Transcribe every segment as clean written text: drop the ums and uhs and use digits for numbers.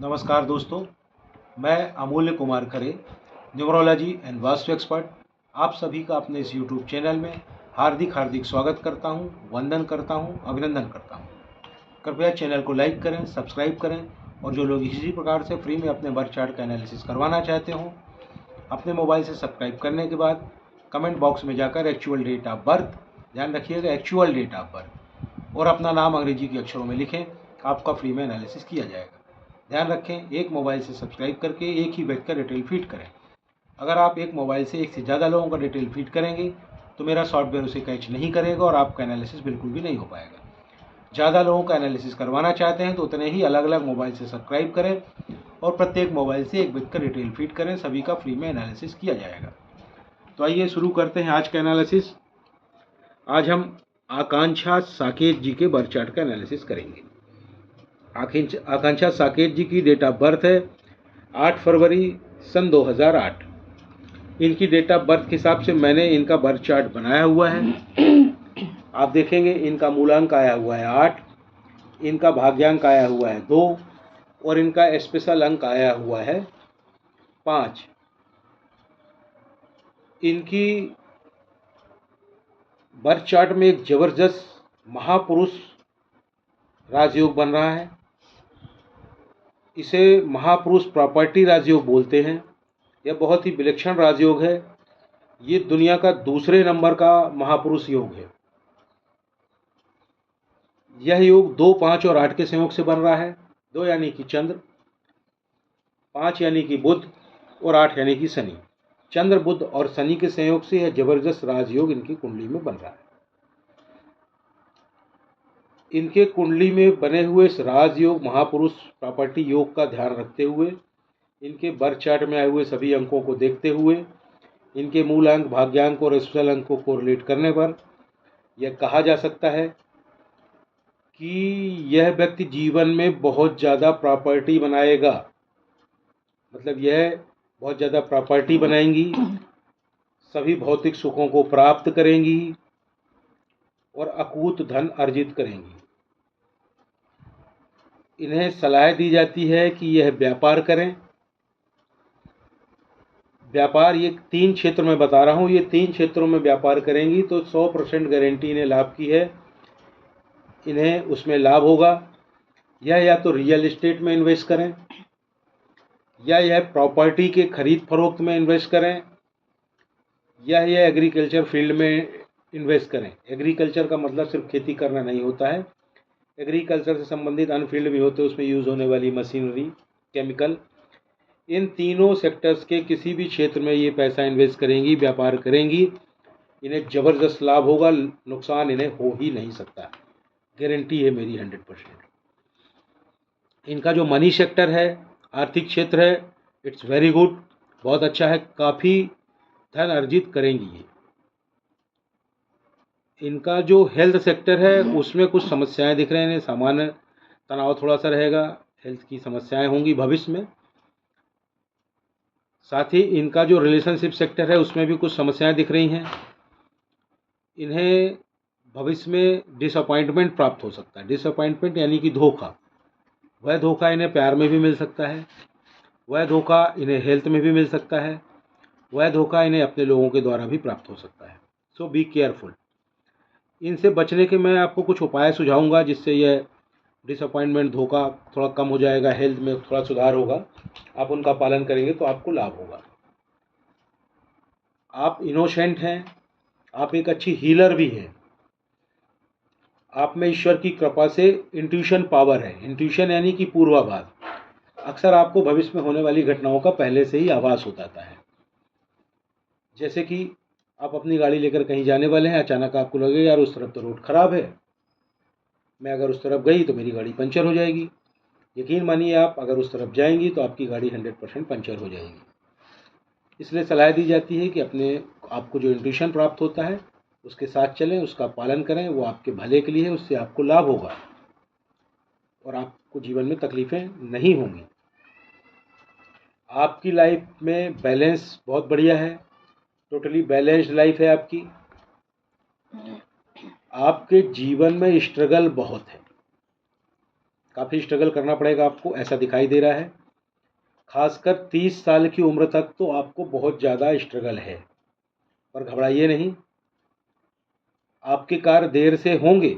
नमस्कार दोस्तों, मैं अमूल्य Kumar Khare, numerology and vastu expert, आप सभी का अपने इस यूट्यूब चैनल में हार्दिक हार्दिक स्वागत करता हूं, वंदन करता हूं, अभिनंदन करता हूं। कृपया चैनल को लाइक करें, सब्सक्राइब करें और जो लोग इसी प्रकार से फ्री में अपने बर्थ चार्ट का एनालिसिस करवाना चाहते हों, अपने मोबाइल से सब्सक्राइब करने के बाद कमेंट बॉक्स में जाकर एक्चुअल डेट ऑफ बर्थ, ध्यान रखिएगा एक्चुअल डेट ऑफ बर्थ, और अपना नाम अंग्रेजी के अक्षरों में लिखें, आपका फ्री में एनालिसिस किया जाएगा। ध्यान रखें, एक मोबाइल से सब्सक्राइब करके एक ही व्यक्ति का डिटेल फीड करें। अगर आप एक मोबाइल से एक से ज़्यादा लोगों का डिटेल फीड करेंगे तो मेरा सॉफ्टवेयर उसे कैच नहीं करेगा और आपका एनालिसिस बिल्कुल भी नहीं हो पाएगा। ज़्यादा लोगों का एनालिसिस करवाना चाहते हैं तो उतने ही अलग अलग मोबाइल से सब्सक्राइब करें और प्रत्येक मोबाइल से एक व्यक्ति का डिटेल फीड करें, सभी का फ्री में एनालिसिस किया जाएगा। तो आइए शुरू करते हैं आज का एनालिसिस। आज हम आकांक्षा साकेत जी के बर्थ चार्ट का एनालिसिस करेंगे। आकांक्षा साकेत जी की डेट ऑफ बर्थ है 8 फरवरी सन 2008। इनकी डेट ऑफ बर्थ के हिसाब से मैंने इनका बर्थ चार्ट बनाया हुआ है। आप देखेंगे इनका मूलांक आया हुआ है 8, इनका भाग्यांक आया हुआ है 2 और इनका स्पेशल अंक आया हुआ है 5। इनकी बर्थ चार्ट में एक जबरदस्त महापुरुष राजयोग बन रहा है। इसे महापुरुष प्रॉपर्टी राजयोग बोलते हैं। यह बहुत ही विलक्षण राजयोग है। ये दुनिया का दूसरे नंबर का महापुरुष योग है। यह योग 2, 5 और 8 के संयोग से बन रहा है। 2 यानी कि चंद्र, 5 यानी कि बुध और 8 यानी कि शनि। चंद्र, बुध और शनि के संयोग से यह जबरदस्त राजयोग इनकी कुंडली में बन रहा है। इनके कुंडली में बने हुए इस राजयोग महापुरुष प्रॉपर्टी योग का ध्यान रखते हुए, इनके बर्थ चार्ट में आए हुए सभी अंकों को देखते हुए, इनके मूल अंक, भाग्यांक और स्पेशल अंक को कोरिलेट करने पर यह कहा जा सकता है कि यह व्यक्ति जीवन में बहुत ज़्यादा प्रॉपर्टी बनाएगा। मतलब यह बहुत ज़्यादा प्रॉपर्टी बनाएंगी, सभी भौतिक सुखों को प्राप्त करेंगी और अकूत धन अर्जित करेंगी। इन्हें सलाह दी जाती है कि यह व्यापार करें। व्यापार ये 3 क्षेत्र में बता रहा हूँ, ये 3 क्षेत्रों में व्यापार करेंगी तो 100% गारंटी इन्हें लाभ की है। इन्हें उसमें लाभ होगा। या तो रियल एस्टेट में इन्वेस्ट करें, या यह प्रॉपर्टी के खरीद फरोख्त में इन्वेस्ट करें, या यह एग्रीकल्चर फील्ड में इन्वेस्ट करें। एग्रीकल्चर का मतलब सिर्फ खेती करना नहीं होता है। एग्रीकल्चर से संबंधित अन्य फील्ड भी होते हैं, उसमें यूज़ होने वाली मशीनरी, केमिकल, इन तीनों सेक्टर्स के किसी भी क्षेत्र में ये पैसा इन्वेस्ट करेंगी, व्यापार करेंगी, इन्हें ज़बरदस्त लाभ होगा। नुकसान इन्हें हो ही नहीं सकता, गारंटी है मेरी 100%। इनका जो मनी सेक्टर है, आर्थिक क्षेत्र है, इट्स वेरी गुड, बहुत अच्छा है, काफ़ी धन अर्जित करेंगी ये। इनका जो हेल्थ सेक्टर है उसमें कुछ समस्याएं दिख रहे हैं। सामान्य तनाव थोड़ा सा रहेगा, हेल्थ की समस्याएं होंगी भविष्य में। साथ ही इनका जो रिलेशनशिप सेक्टर है उसमें भी कुछ समस्याएं दिख रही हैं। इन्हें भविष्य में डिसअपॉइंटमेंट प्राप्त हो सकता है। डिसअपॉइंटमेंट यानी कि धोखा। वह धोखा इन्हें प्यार में भी मिल सकता है, वह धोखा इन्हें हेल्थ में भी मिल सकता है, वह धोखा इन्हें अपने लोगों के द्वारा भी प्राप्त हो सकता है। सो बी केयरफुल। इनसे बचने के मैं आपको कुछ उपाय सुझाऊंगा जिससे यह डिसअपॉइंटमेंट, धोखा थोड़ा कम हो जाएगा, हेल्थ में थोड़ा सुधार होगा। आप उनका पालन करेंगे तो आपको लाभ होगा। आप इनोसेंट हैं, आप एक अच्छी हीलर भी हैं। आप में ईश्वर की कृपा से इंट्यूशन पावर है। इंट्यूशन यानी कि पूर्वाभास। अक्सर आपको भविष्य में होने वाली घटनाओं का पहले से ही आभास हो जाता है। जैसे कि आप अपनी गाड़ी लेकर कहीं जाने वाले हैं, अचानक आपको लगे यार उस तरफ तो रोड ख़राब है, मैं अगर उस तरफ गई तो मेरी गाड़ी पंचर हो जाएगी। यकीन मानिए, आप अगर उस तरफ जाएंगी तो आपकी गाड़ी 100% पंचर हो जाएगी। इसलिए सलाह दी जाती है कि आपको जो इंट्यूशन प्राप्त होता है उसके साथ चलें, उसका पालन करें, वो आपके भले के लिए है, उससे आपको लाभ होगा और आपको जीवन में तकलीफ़ें नहीं होंगी। आपकी लाइफ में बैलेंस बहुत बढ़िया है, टोटली बैलेंस्ड लाइफ है आपकी। आपके जीवन में स्ट्रगल बहुत है। काफ़ी स्ट्रगल करना पड़ेगा आपको, ऐसा दिखाई दे रहा है। खासकर 30 साल की उम्र तक तो आपको बहुत ज़्यादा स्ट्रगल है, पर घबराइए नहीं। आपके कार्य देर से होंगे,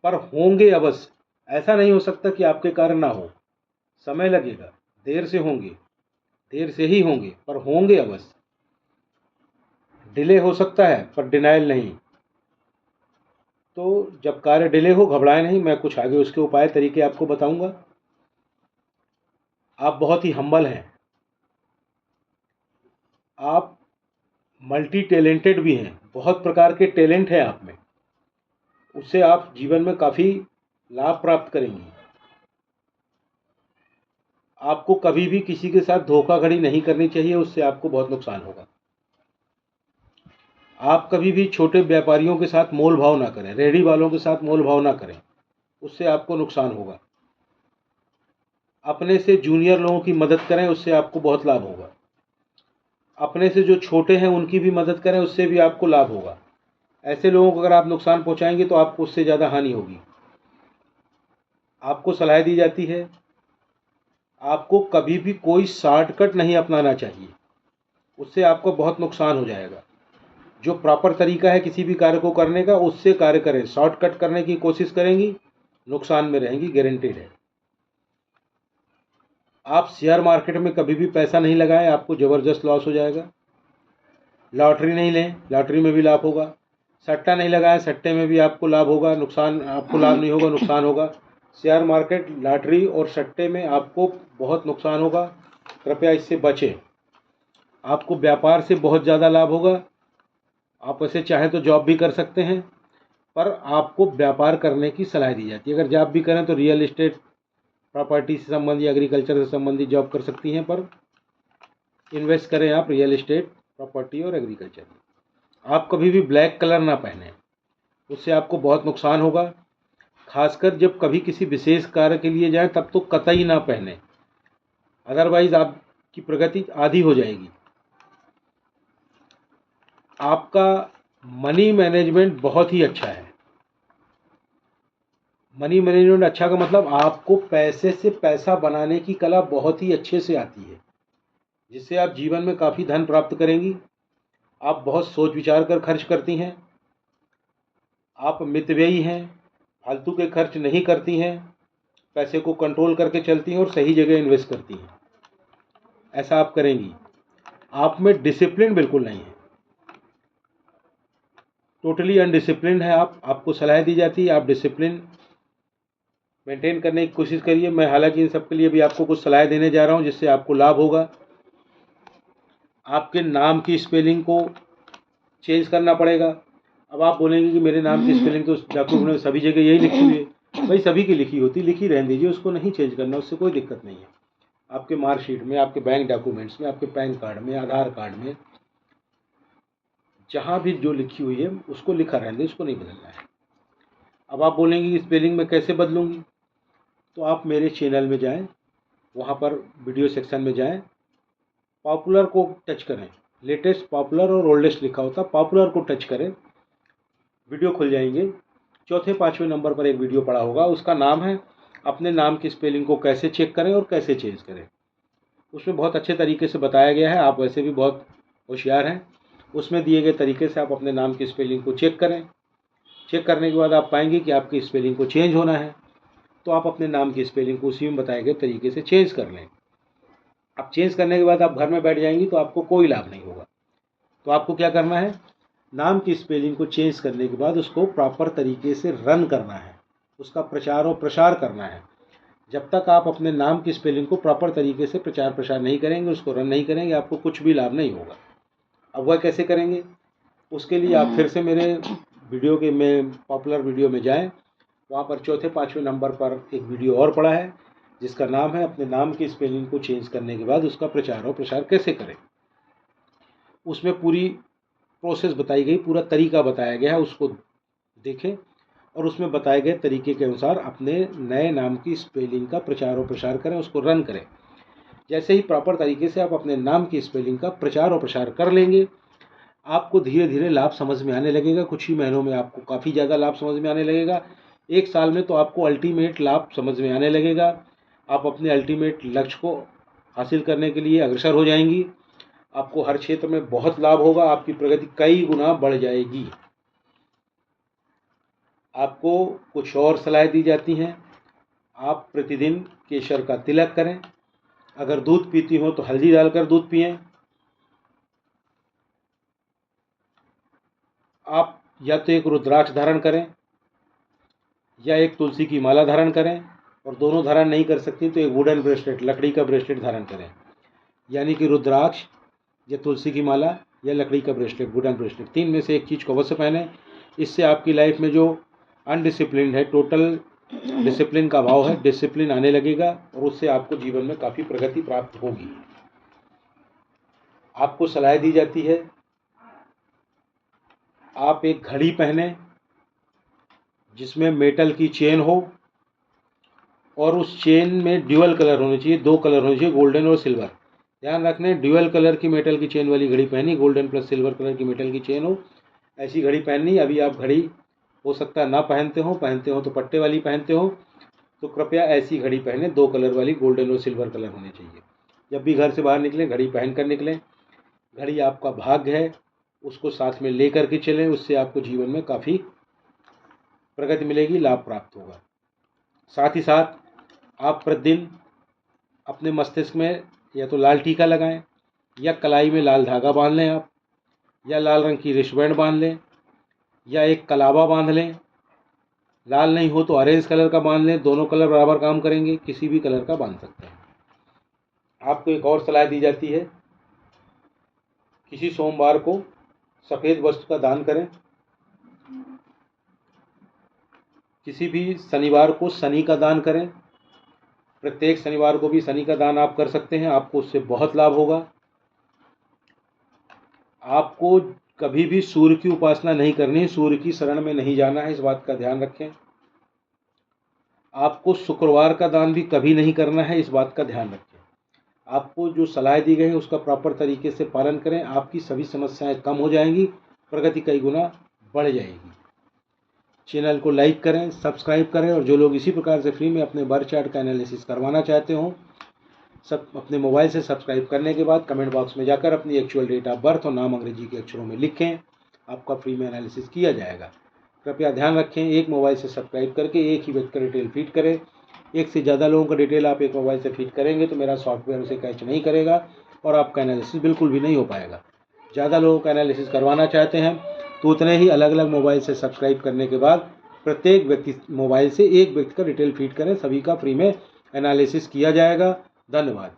पर होंगे अवश्य। ऐसा नहीं हो सकता कि आपके कार्य ना हो, समय लगेगा, देर से होंगे, देर से ही होंगे, पर होंगे अवश्य। डिले हो सकता है पर डिनाइल नहीं। तो जब कार्य डिले हो, घबराए नहीं, मैं कुछ आगे उसके उपाय तरीके आपको बताऊंगा। आप बहुत ही हम्बल हैं, आप मल्टी टैलेंटेड भी हैं, बहुत प्रकार के टैलेंट हैं आप में, उससे आप जीवन में काफ़ी लाभ प्राप्त करेंगी। आपको कभी भी किसी के साथ धोखाधड़ी नहीं करनी चाहिए, उससे आपको बहुत नुकसान होगा। आप कभी भी छोटे व्यापारियों के साथ मोल भाव ना करें, रेहड़ी वालों के साथ मोल भाव ना करें, उससे आपको नुकसान होगा। अपने से जूनियर लोगों की मदद करें, उससे आपको बहुत लाभ होगा। अपने से जो छोटे हैं उनकी भी मदद करें, उससे भी आपको लाभ होगा। ऐसे लोगों को अगर आप नुकसान पहुंचाएंगे तो आपको उससे ज़्यादा हानि होगी। आपको सलाह दी जाती है, आपको कभी भी कोई शॉर्टकट नहीं अपनाना चाहिए, उससे आपको बहुत नुकसान हो जाएगा। जो प्रॉपर तरीका है किसी भी कार्य को करने का, उससे कार्य करें। शॉर्टकट करने की कोशिश करेंगी, नुकसान में रहेंगी, गारंटेड है। आप शेयर मार्केट में कभी भी पैसा नहीं लगाएं, आपको ज़बरदस्त लॉस हो जाएगा। लॉटरी नहीं लें, लॉटरी में भी लाभ होगा। सट्टा नहीं लगाएं, सट्टे में भी आपको लाभ होगा, नुकसान आपको लाभ नहीं होगा, नुकसान होगा। शेयर मार्केट, लॉटरी और सट्टे में आपको बहुत नुकसान होगा, कृपया इससे बचें। आपको व्यापार से बहुत ज़्यादा लाभ होगा। आप ऐसे चाहें तो जॉब भी कर सकते हैं, पर आपको व्यापार करने की सलाह दी जाती है। अगर जॉब भी करें तो रियल इस्टेट, प्रॉपर्टी से संबंधित, एग्रीकल्चर से संबंधित जॉब कर सकती हैं, पर इन्वेस्ट करें आप रियल इस्टेट, प्रॉपर्टी और एग्रीकल्चर में। आप कभी भी ब्लैक कलर ना पहने, उससे आपको बहुत नुकसान होगा। खासकर जब कभी किसी विशेष कार्य के लिए जाएं तब तो कतई ना पहने, अदरवाइज आपकी प्रगति आधी हो जाएगी। आपका मनी मैनेजमेंट बहुत ही अच्छा है। मनी मैनेजमेंट अच्छा का मतलब आपको पैसे से पैसा बनाने की कला बहुत ही अच्छे से आती है, जिससे आप जीवन में काफ़ी धन प्राप्त करेंगी। आप बहुत सोच विचार कर खर्च करती हैं, आप मितव्ययी हैं, फालतू के खर्च नहीं करती हैं, पैसे को कंट्रोल करके चलती हैं और सही जगह इन्वेस्ट करती हैं। ऐसा आप करेंगी। आप में डिसिप्लिन बिल्कुल नहीं है, टोटली अनडिसिप्लिन है आप। आपको सलाह दी जाती है आप डिसिप्लिन मेंटेन करने की कोशिश करिए। मैं हालांकि इन सब के लिए भी आपको कुछ सलाह देने जा रहा हूं, जिससे आपको लाभ होगा। आपके नाम की स्पेलिंग को चेंज करना पड़ेगा। अब आप बोलेंगे कि मेरे नाम की स्पेलिंग तो डॉक्यूमेंट में सभी जगह यही लिखी हुई है। भाई सभी की लिखी होती, लिखी रहने दीजिए, उसको नहीं चेंज करना, उससे कोई दिक्कत नहीं है। आपके मार्कशीट में, आपके बैंक डॉक्यूमेंट्स में, आपके पैन कार्ड में, आधार कार्ड में, जहाँ भी जो लिखी हुई है उसको लिखा रहने दीजिए, उसको नहीं बदलना है। अब आप बोलेंगे कि स्पेलिंग में कैसे बदलूँगी, तो आप मेरे चैनल में जाएँ, वहाँ पर वीडियो सेक्शन में जाएँ, पॉपुलर को टच करें। लेटेस्ट, पॉपुलर और ओल्डेस्ट लिखा होता, पॉपुलर को टच करें, वीडियो खुल जाएंगे। चौथे पाँचवें नंबर पर एक वीडियो पड़ा होगा, उसका नाम है अपने नाम की स्पेलिंग को कैसे चेक करें और कैसे चेंज करें। उसमें बहुत अच्छे तरीके से बताया गया है। आप वैसे भी बहुत होशियार हैं, उसमें दिए गए तरीके से आप अपने नाम की स्पेलिंग को चेक करें। चेक करने के बाद आप पाएंगे कि आपकी स्पेलिंग को चेंज होना है, तो आप अपने नाम की स्पेलिंग को उसी में बताए गए तरीके से चेंज कर लें। अब चेंज करने के बाद आप घर में बैठ जाएंगी तो आपको कोई लाभ नहीं होगा। तो आपको क्या करना है, नाम की स्पेलिंग को चेंज करने के बाद उसको प्रॉपर तरीके से रन करना है, उसका प्रचार और प्रसार करना है। जब तक आप अपने नाम की स्पेलिंग को प्रॉपर तरीके से प्रचार प्रसार नहीं करेंगे, उसको रन नहीं करेंगे, आपको कुछ भी लाभ नहीं होगा। अब वह कैसे करेंगे, उसके लिए आप फिर से मेरे वीडियो के में पॉपुलर वीडियो में जाएं, वहाँ पर चौथे पाँचवें नंबर पर एक वीडियो और पड़ा है, जिसका नाम है अपने नाम की स्पेलिंग को चेंज करने के बाद उसका प्रचार और प्रसार कैसे करें। उसमें पूरी प्रोसेस बताई गई, पूरा तरीका बताया गया है, उसको देखें और उसमें बताए गए तरीके के अनुसार अपने नए नाम की स्पेलिंग का प्रचार और प्रसार करें, उसको रन करें। जैसे ही प्रॉपर तरीके से आप अपने नाम की स्पेलिंग का प्रचार और प्रसार कर लेंगे, आपको धीरे धीरे लाभ समझ में आने लगेगा। कुछ ही महीनों में आपको काफ़ी ज़्यादा लाभ समझ में आने लगेगा। 1 साल में तो आपको अल्टीमेट लाभ समझ में आने लगेगा। आप अपने अल्टीमेट लक्ष्य को हासिल करने के लिए अग्रसर हो जाएंगी। आपको हर क्षेत्र में बहुत लाभ होगा, आपकी प्रगति कई गुना बढ़ जाएगी। आपको कुछ और सलाह दी जाती हैं। आप प्रतिदिन केसर का तिलक करें। अगर दूध पीती हो तो हल्दी डालकर दूध पिएं। आप या तो एक रुद्राक्ष धारण करें या एक तुलसी की माला धारण करें, और दोनों धारण नहीं कर सकती तो एक वुडन ब्रेसलेट, लकड़ी का ब्रेसलेट धारण करें। यानी कि रुद्राक्ष या तुलसी की माला या लकड़ी का ब्रेसलेट, वुडन ब्रेसलेट, 3 में से एक चीज़ को अवश्य पहने। इससे आपकी लाइफ में जो अनडिसिप्लिन है, टोटल डिसिप्लिन का अभाव है, डिसिप्लिन आने लगेगा और उससे आपको जीवन में काफ़ी प्रगति प्राप्त होगी। आपको सलाह दी जाती है आप एक घड़ी पहने जिसमें मेटल की चेन हो और उस चेन में ड्यूअल कलर होने चाहिए, 2 कलर होने चाहिए, गोल्डन और सिल्वर। ध्यान रखने, ड्यूअल कलर की मेटल की चेन वाली घड़ी पहनी, गोल्डन प्लस सिल्वर कलर की मेटल की चेन हो, ऐसी घड़ी पहननी। अभी आप घड़ी हो सकता है ना पहनते हो तो पट्टे वाली पहनते हो, तो कृपया ऐसी घड़ी पहने, 2 कलर वाली, गोल्डन और सिल्वर कलर होने चाहिए। जब भी घर से बाहर निकलें घड़ी पहन कर निकलें। घड़ी आपका भाग्य है, उसको साथ में ले करके चलें, उससे आपको जीवन में काफ़ी प्रगति मिलेगी, लाभ प्राप्त होगा। साथ ही साथ आप प्रतिदिन अपने मस्तिष्क में या तो लाल टीका लगाएं या कलाई में लाल धागा बांध लें आप, या लाल रंग की रिस्टबैंड बांध लें, या एक कलावा बांध लें। लाल नहीं हो तो ऑरेंज कलर का बांध लें, दोनों कलर बराबर काम करेंगे, किसी भी कलर का बांध सकते हैं। आपको एक और सलाह दी जाती है, किसी सोमवार को सफ़ेद वस्त्र का दान करें। किसी भी शनिवार को शनि का दान करें। प्रत्येक शनिवार को भी शनि का दान आप कर सकते हैं, आपको उससे बहुत लाभ होगा। आपको कभी भी सूर्य की उपासना नहीं करनी, सूर्य की शरण में नहीं जाना है, इस बात का ध्यान रखें। आपको शुक्रवार का दान भी कभी नहीं करना है, इस बात का ध्यान रखें। आपको जो सलाह दी गई है उसका प्रॉपर तरीके से पालन करें, आपकी सभी समस्याएं कम हो जाएंगी, प्रगति कई गुना बढ़ जाएगी। चैनल को लाइक करें, सब्सक्राइब करें, और जो लोग इसी प्रकार से फ्री में अपने बर्थ चार्ट का एनालिसिस करवाना चाहते हो, सब अपने मोबाइल से सब्सक्राइब करने के बाद कमेंट बॉक्स में जाकर अपनी एक्चुअल डेट ऑफ बर्थ और नाम अंग्रेजी के अक्षरों में लिखें, आपका फ्री में एनालिसिस किया जाएगा। कृपया ध्यान रखें, एक मोबाइल से सब्सक्राइब करके एक ही व्यक्ति का डिटेल फीड करें। एक से ज़्यादा लोगों का डिटेल आप एक मोबाइल से फीड करेंगे तो मेरा सॉफ्टवेयर उसे कैच नहीं करेगा और आपका एनालिसिस बिल्कुल भी नहीं हो पाएगा। ज़्यादा लोगों का एनालिसिस करवाना चाहते हैं तो उतने ही अलग अलग मोबाइल से सब्सक्राइब करने के बाद प्रत्येक व्यक्ति मोबाइल से एक व्यक्ति का डिटेल फीड करें, सभी का फ्री में एनालिसिस किया जाएगा। धन्यवाद।